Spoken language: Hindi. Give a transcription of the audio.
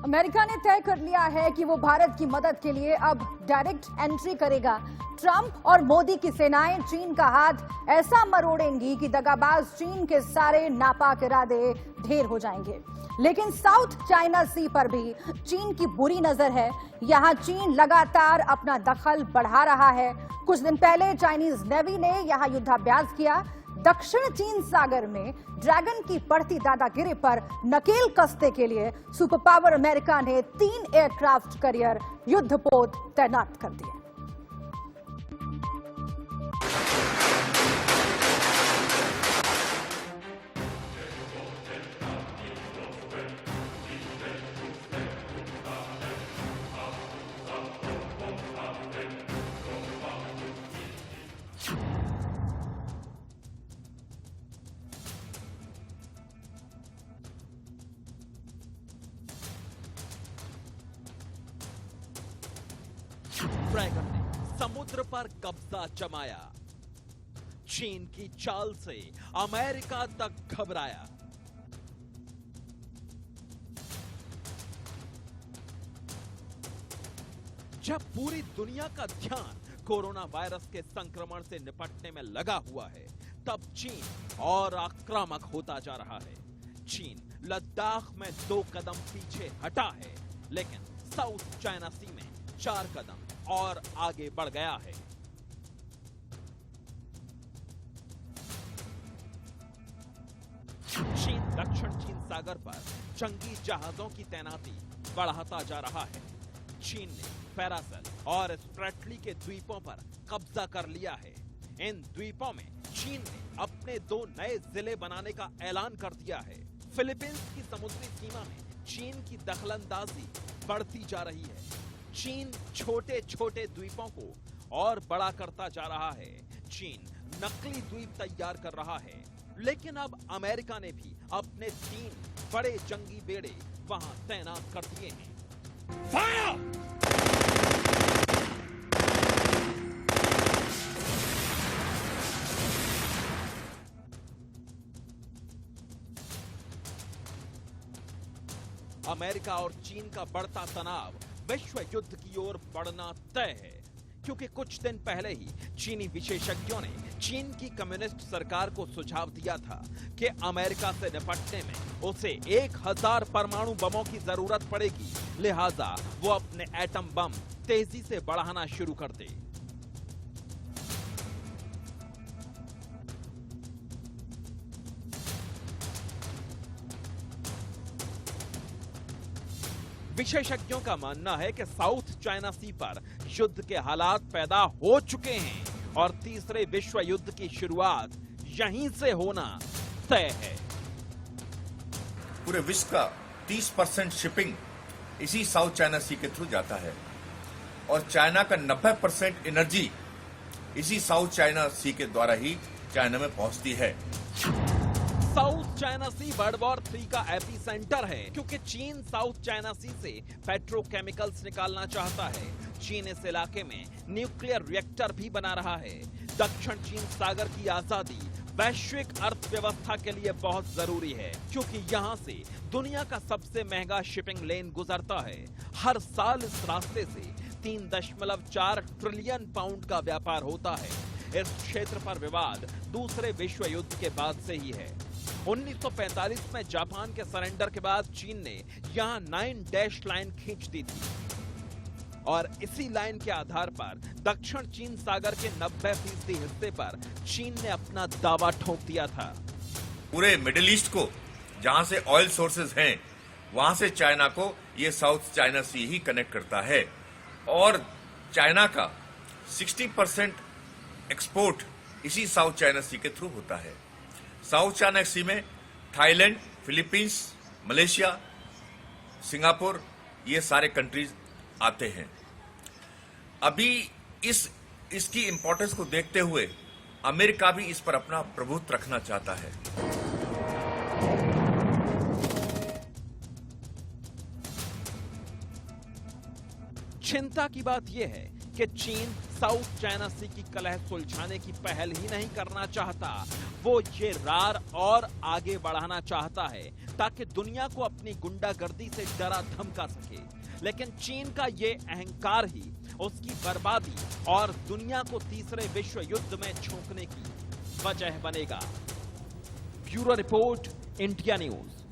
अमेरिका ने तय कर लिया है कि वो भारत की मदद के लिए अब डायरेक्ट एंट्री करेगा। ट्रंप और मोदी की सेनाएं चीन का हाथ ऐसा मरोड़ेंगी कि दगाबाज चीन के सारे नापाक इरादे ढेर हो जाएंगे। लेकिन साउथ चाइना सी पर भी चीन की बुरी नजर है। यहां चीन लगातार अपना दखल बढ़ा रहा है। कुछ दिन पहले चाइनीज नेवी ने यहां युद्धाभ्यास किया। दक्षिण चीन सागर में ड्रैगन की बढ़ती दादागिरी पर नकेल कसने के लिए सुपर पावर अमेरिका ने 3 एयरक्राफ्ट कैरियर युद्धपोत तैनात कर दिए। ड्रैगन ने समुद्र पर कब्जा जमाया। चीन की चाल से अमेरिका तक घबराया। जब पूरी दुनिया का ध्यान कोरोना वायरस के संक्रमण से निपटने में लगा हुआ है, तब चीन और आक्रामक होता जा रहा है। चीन लद्दाख में 2 कदम पीछे हटा है, लेकिन साउथ चाइना सी में 4 कदम और आगे बढ़ गया है। चीन दक्षिण चीन सागर पर जंगी जहाजों की तैनाती बढ़ाता जा रहा है। चीन ने पैरासेल और स्प्रेटली के द्वीपों पर कब्जा कर लिया है। इन द्वीपों में चीन ने अपने 2 नए जिले बनाने का ऐलान कर दिया है। फिलीपींस की समुद्री सीमा में चीन की दखलंदाजी बढ़ती जा रही है। चीन छोटे छोटे द्वीपों को और बड़ा करता जा रहा है। चीन नकली द्वीप तैयार कर रहा है, लेकिन अब अमेरिका ने भी अपने 3 बड़े जंगी बेड़े वहां तैनात कर दिए हैं। फायर! अमेरिका और चीन का बढ़ता तनाव विश्व युद्ध की ओर बढ़ना तय है, क्योंकि कुछ दिन पहले ही चीनी विशेषज्ञों ने चीन की कम्युनिस्ट सरकार को सुझाव दिया था कि अमेरिका से निपटने में उसे 1000 परमाणु बमों की जरूरत पड़ेगी, लिहाजा वो अपने एटम बम तेजी से बढ़ाना शुरू कर दे। विशेषज्ञों का मानना है कि साउथ चाइना सी पर युद्ध के हालात पैदा हो चुके हैं और तीसरे विश्व युद्ध की शुरुआत यहीं से होना तय है। पूरे विश्व का 30% शिपिंग इसी साउथ चाइना सी के थ्रू जाता है और चाइना का 90% एनर्जी इसी साउथ चाइना सी के द्वारा ही चाइना में पहुंचती है। साउथ चाइना सी वर्ल्ड वॉर 3 का एपी सेंटर है, क्योंकि चीन साउथ चाइना सी से पेट्रोकेमिकल्स निकालना चाहता है। चीन इस इलाके में न्यूक्लियर रिएक्टर भी बना रहा है। दक्षिण चीन सागर की आजादी वैश्विक अर्थव्यवस्था के लिए बहुत जरूरी है, क्योंकि यहाँ से दुनिया का सबसे महंगा शिपिंग लेन गुजरता है। हर साल इस रास्ते से 3.4 ट्रिलियन पाउंड का व्यापार होता है। इस क्षेत्र पर विवाद दूसरे विश्व युद्ध के बाद से ही है। 1945 में जापान के सरेंडर के बाद चीन ने यहां 9 डैश लाइन खींच दी थी और इसी लाइन के आधार पर दक्षिण चीन सागर के 90% हिस्से पर चीन ने अपना दावा ठोक दिया था। पूरे मिडिल ईस्ट को जहां से ऑयल सोर्सेज हैं, वहां से चाइना को ये साउथ चाइना सी ही कनेक्ट करता है और चाइना का 60% एक्सपोर्ट इसी साउथ चाइना सी के थ्रू होता है। साउथ चाइना सी में थाईलैंड, फिलीपींस, मलेशिया, सिंगापुर ये सारे कंट्रीज आते हैं। अभी इसकी इंपॉर्टेंस को देखते हुए अमेरिका भी इस पर अपना प्रभुत्व रखना चाहता है। चिंता की बात यह है कि चीन साउथ चाइना सी की कलह सुलझाने की पहल ही नहीं करना चाहता, वो ये रार और आगे बढ़ाना चाहता है ताकि दुनिया को अपनी गुंडागर्दी से डरा धमका सके। लेकिन चीन का ये अहंकार ही उसकी बर्बादी और दुनिया को तीसरे विश्व युद्ध में झोंकने की वजह बनेगा। Bureau report, India news.